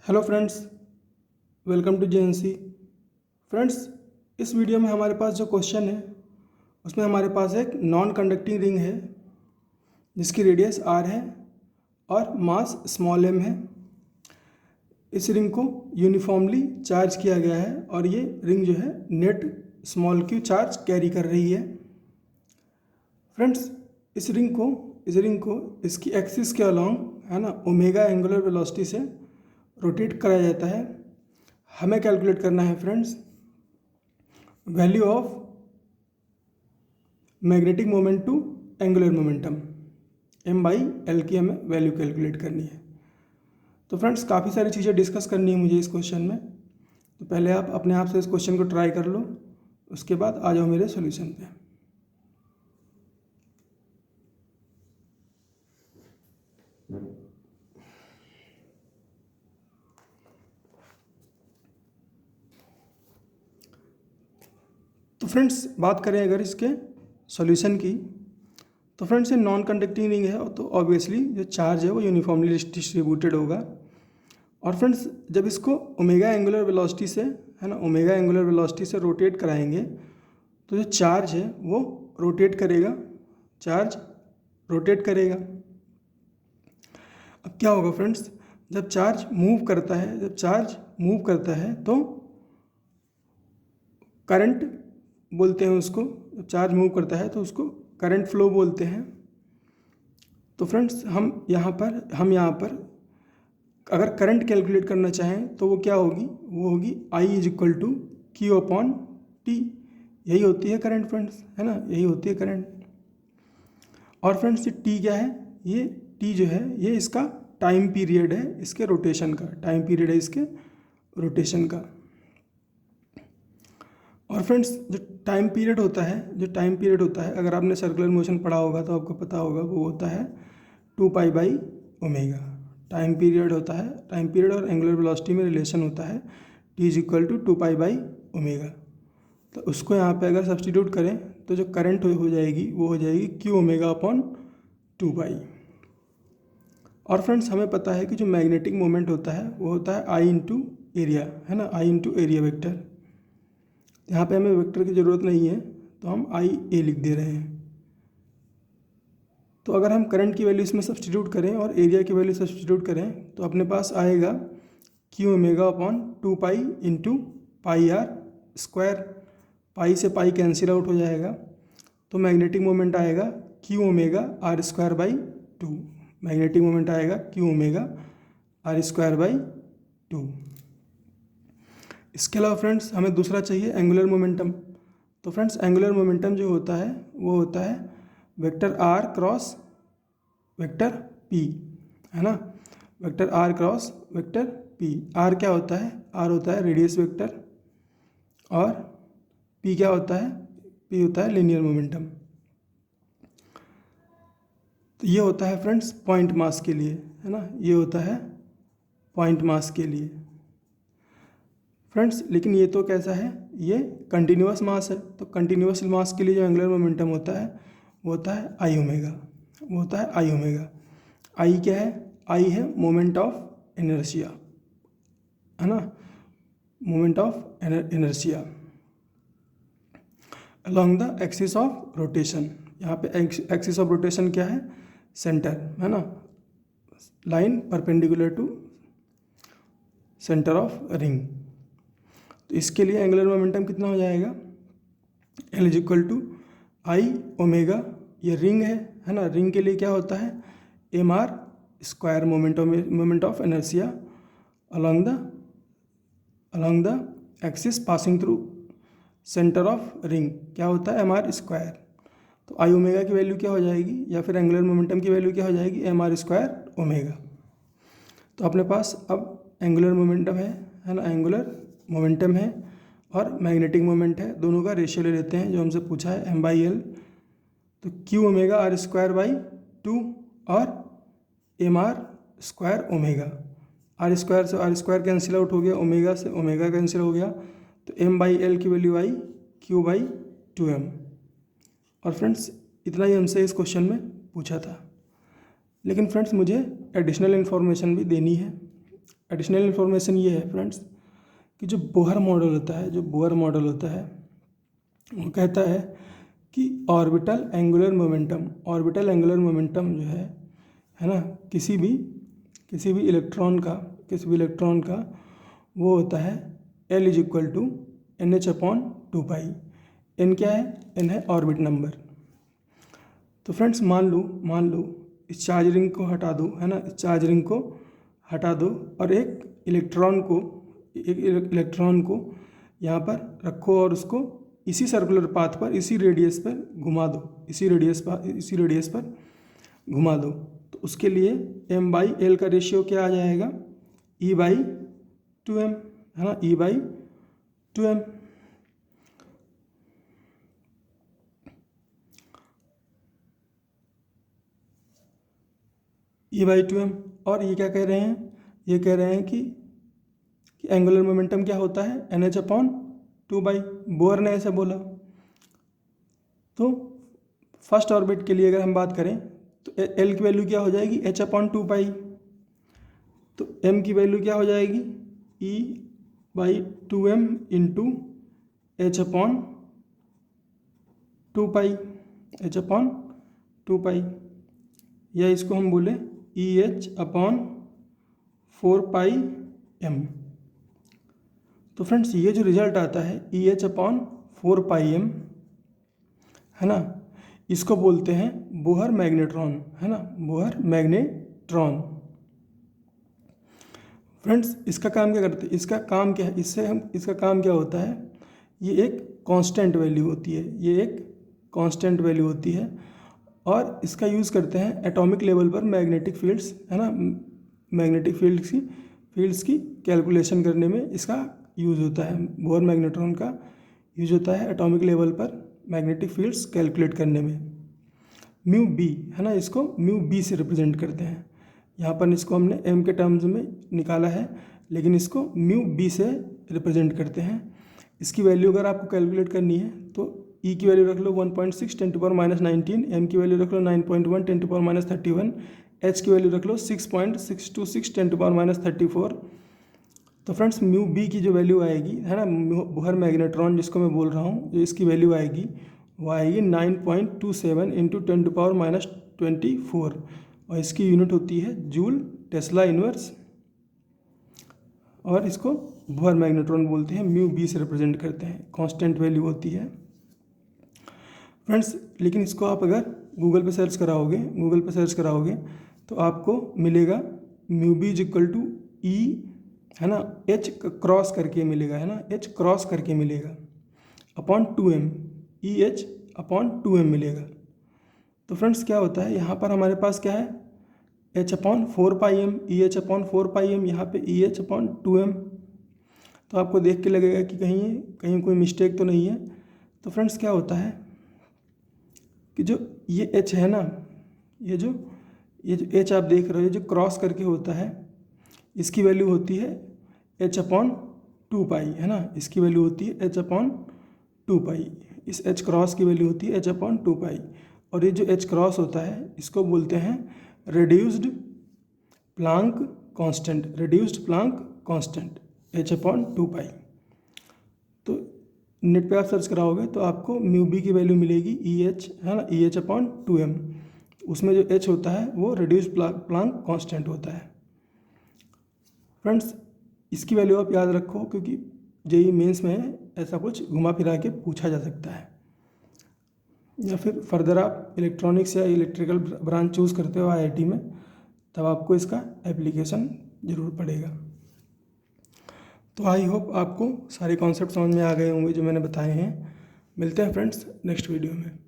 Hello friends, welcome to JNC. Friends, इस video में हमारे पास जो क्वेश्चन है उसमें हमारे पास एक नॉन कंडक्टिंग रिंग है जिसकी रेडियस r है और मास स्मॉल m है। इस रिंग को यूनिफॉर्मली चार्ज किया गया है और ये रिंग जो है net small q charge carry कर रही है। फ्रेंड्स, इस रिंग को इसकी एक्सिस के अलॉन्ग है ना ओमेगा एंगुलर वेलोसिटी से रोटेट कराया जाता है। हमें कैलकुलेट करना है friends value of magnetic moment to angular momentum m/l की हमें वैल्यू कैलकुलेट करनी है। तो फ्रेंड्स, काफ़ी सारी चीज़ें डिस्कस करनी है मुझे इस क्वेश्चन में। तो पहले आप अपने आप से इस क्वेश्चन को ट्राई कर लो, उसके बाद आ जाओ मेरे सॉल्यूशन पे। तो फ्रेंड्स, बात करें अगर इसके सॉल्यूशन की, तो फ्रेंड्स ये नॉन कंडक्टिंग रिंग है तो ऑब्वियसली जो चार्ज है वो यूनिफॉर्मली डिस्ट्रीब्यूटेड होगा। और फ्रेंड्स, जब इसको ओमेगा एंगुलर वेलोसिटी से है ना ओमेगा एंगुलर वेलोसिटी से रोटेट कराएंगे तो जो चार्ज है वो रोटेट करेगा, चार्ज रोटेट करेगा। अब क्या होगा फ्रेंड्स, जब चार्ज मूव करता है तो करंट बोलते हैं उसको। जब चार्ज मूव करता है तो उसको करंट फ्लो बोलते हैं। तो फ्रेंड्स, हम यहाँ पर अगर करंट कैलकुलेट करना चाहें तो वो क्या होगी, वो होगी I = Q/T। यही होती है करंट फ्रेंड्स, है ना, यही होती है करंट। और फ्रेंड्स, ये T क्या है, ये T जो है ये इसका टाइम पीरियड है, इसके रोटेशन का टाइम पीरियड है, इसके रोटेशन का। और फ्रेंड्स, जो टाइम पीरियड होता है अगर आपने सर्कुलर मोशन पढ़ा होगा तो आपको पता होगा वो होता है 2π/ω। टाइम पीरियड होता है, टाइम पीरियड और एंगुलर वेलोसिटी में रिलेशन होता है T = 2π/ω। तो उसको यहाँ पे अगर सब्सटीट्यूट करें तो जो करंट हो जाएगी वो हो जाएगी Qω/2π। और फ्रेंड्स, हमें पता है कि जो मैग्नेटिक मोमेंट होता है वो होता है I × एरिया, है ना, I × एरिया वेक्टर। यहाँ पे हमें वेक्टर की ज़रूरत नहीं है तो हम IA लिख दे रहे हैं। तो अगर हम करंट की वैल्यू इसमें सब्सटीट्यूट करें और एरिया की वैल्यू सब्सटीट्यूट करें तो अपने पास आएगा Qω/2π × πr²। पाई से पाई कैंसिल आउट हो जाएगा तो मैग्नेटिक मोमेंट आएगा Qω/r²/2। मैग्नेटिक मोमेंट आएगा Qω/r²/2। इसके अलावा फ्रेंड्स, हमें दूसरा चाहिए एंगुलर मोमेंटम। तो फ्रेंड्स, एंगुलर मोमेंटम जो होता है वो होता है vector r cross vector p, है ना, vector r cross vector p। r क्या होता है, r होता है रेडियस वेक्टर और p क्या होता है, p होता है लीनियर मोमेंटम। तो ये होता है फ्रेंड्स पॉइंट मास के लिए, है ना, ये होता है पॉइंट मास के लिए फ्रेंड्स। लेकिन ये तो कैसा है, ये कंटिन्यूअस मास है। तो कंटिन्यूअस मास के लिए जो एंगुलर मोमेंटम होता है वो होता है I ω। I क्या है, I है मोमेंट ऑफ इनर्शिया, है ना, moment of inertia along the axis of rotation. यहाँ पे एक्सिस ऑफ रोटेशन क्या है, सेंटर, है ना, line perpendicular to centre of ring. तो इसके लिए एंगुलर मोमेंटम कितना हो जाएगा, L = I ω। ये रिंग है ना, रिंग के लिए क्या होता है mr² moment of inertia along the axis passing through centre of ring क्या होता है mr²। तो I ω की वैल्यू क्या हो जाएगी, या फिर एंगुलर मोमेंटम की वैल्यू क्या हो जाएगी mr²ω। तो अपने पास अब एंगुलर मोमेंटम है ना, एंगुलर मोमेंटम है और मैग्नेटिक मोमेंट है, दोनों का रेशियो ले लेते हैं जो हमसे पूछा है m/l। तो Qω/r²/2 और mr²ω। r² से r² कैंसिल आउट हो गया, ओमेगा से ओमेगा कैंसिल हो गया, तो m/l की वैल्यू आई Q/2m। और फ्रेंड्स, इतना ही हमसे इस क्वेश्चन में पूछा था। लेकिन फ्रेंड्स, मुझे एडिशनल इन्फॉर्मेशन भी देनी है। एडिशनल इन्फॉर्मेशन ये है फ्रेंड्स कि जो बोहर मॉडल होता है, वो कहता है कि ऑर्बिटल एंगुलर मोमेंटम जो है ना, किसी भी इलेक्ट्रॉन का वो होता है L is equal to NH/2π। n क्या है? n है ऑर्बिट नंबर। तो फ्रेंड्स मान लो इस चार्ज रिंग को हटा दो, है ना, इस चार्ज रिंग को हटा दो और एक इलेक्ट्रॉन को यहाँ पर रखो और उसको इसी सर्कुलर पाथ पर, इसी रेडियस पर घुमा दो। तो उसके लिए m/l का रेशियो क्या आ जाएगा? E/2m, है ना, E/2m। E/2m। और ये क्या कह रहे हैं? ये कह रहे हैं कि एंगुलर मोमेंटम क्या होता है? NH/2π। बोहर ने ऐसा बोला। तो फर्स्ट ऑर्बिट के लिए अगर हम बात करें तो L की वैल्यू क्या हो जाएगी? H/2π। तो M की वैल्यू क्या हो जाएगी? E/2m इंटू H/2π, या इसको हम बोले EH/4πm। तो फ्रेंड्स ये जो रिजल्ट आता है EH/4πm, है ना, इसको बोलते हैं बोहर मैग्नेट्रॉन, है ना, बोहर मैग्नेट्रॉन। फ्रेंड्स इसका काम क्या करते हैं? इसका काम क्या है? इसका काम क्या होता है? ये एक कांस्टेंट वैल्यू होती है और इसका यूज़ करते हैं एटॉमिक लेवल पर मैग्नेटिक फील्ड्स, है ना, मैग्नेटिक फील्ड्स की कैलकुलेशन करने में इसका यूज़ होता है। बोहर मैग्नेट्रॉन का यूज होता है एटॉमिक लेवल पर मैग्नेटिक फील्ड्स कैलकुलेट करने में। म्यू बी, है ना, इसको म्यू बी से रिप्रेजेंट करते हैं। यहाँ पर इसको हमने एम के टर्म्स में निकाला है, लेकिन इसको म्यू बी से रिप्रेजेंट करते हैं। इसकी वैल्यू अगर आपको कैलकुलेट करनी है तो ई की वैल्यू रख लो 1.6 × 10⁻⁹, एम की वैल्यू रख लो 9.1 × 10⁻31, एच की वैल्यू रख लो 6.626 × 10⁻34। तो फ्रेंड्स म्यू बी की जो वैल्यू आएगी, है ना, बोहर मैग्नेट्रॉन जिसको मैं बोल रहा हूँ, जो इसकी वैल्यू आएगी वो आएगी 9.27 × 10⁻24 और इसकी यूनिट होती है जूल टेस्ला इनवर्स, और इसको बोहर मैग्नेट्रॉन बोलते हैं, म्यू बी से रिप्रेजेंट करते हैं, कांस्टेंट वैल्यू होती है फ्रेंड्स। लेकिन इसको आप अगर गूगल पे सर्च कराओगे तो आपको मिलेगा mu B is equal to E, है ना, एच क्रॉस करके मिलेगा, है ना, एच क्रॉस करके मिलेगा अपॉन 2m, EH/2m मिलेगा। तो फ्रेंड्स क्या होता है, यहाँ पर हमारे पास क्या है? H/4πm, EH/4πm, यहाँ पे EH/2m। तो आपको देख के लगेगा कि कहीं कोई मिस्टेक तो नहीं है। तो फ्रेंड्स क्या होता है कि जो ये H है ना, ये जो H आप देख रहे हो, ये जो क्रॉस करके होता है, इसकी वैल्यू होती है H/2π, है ना, इसकी वैल्यू होती है H/2π। इस H क्रॉस की वैल्यू होती है H/2π। और ये जो H क्रॉस होता है इसको बोलते हैं रेड्यूस्ड प्लांक कांस्टेंट H/2π। तो नेट पे आप सर्च कराओगे तो आपको म्यू बी की वैल्यू मिलेगी EH, है ना, EH/2m। उसमें जो H होता है वो रेड्यूस्ड प्लांक कांस्टेंट होता है। फ्रेंड्स इसकी वैल्यू आप याद रखो, क्योंकि जेईई मेंस में ऐसा कुछ घुमा फिरा के पूछा जा सकता है, या फिर फर्दर आप इलेक्ट्रॉनिक्स या इलेक्ट्रिकल ब्रांच चूज़ करते हो IIT में, तब आपको इसका एप्लीकेशन ज़रूर पड़ेगा। तो आई होप आपको सारे कॉन्सेप्ट समझ में आ गए होंगे जो मैंने बताए हैं। मिलते हैं फ्रेंड्स नेक्स्ट वीडियो में।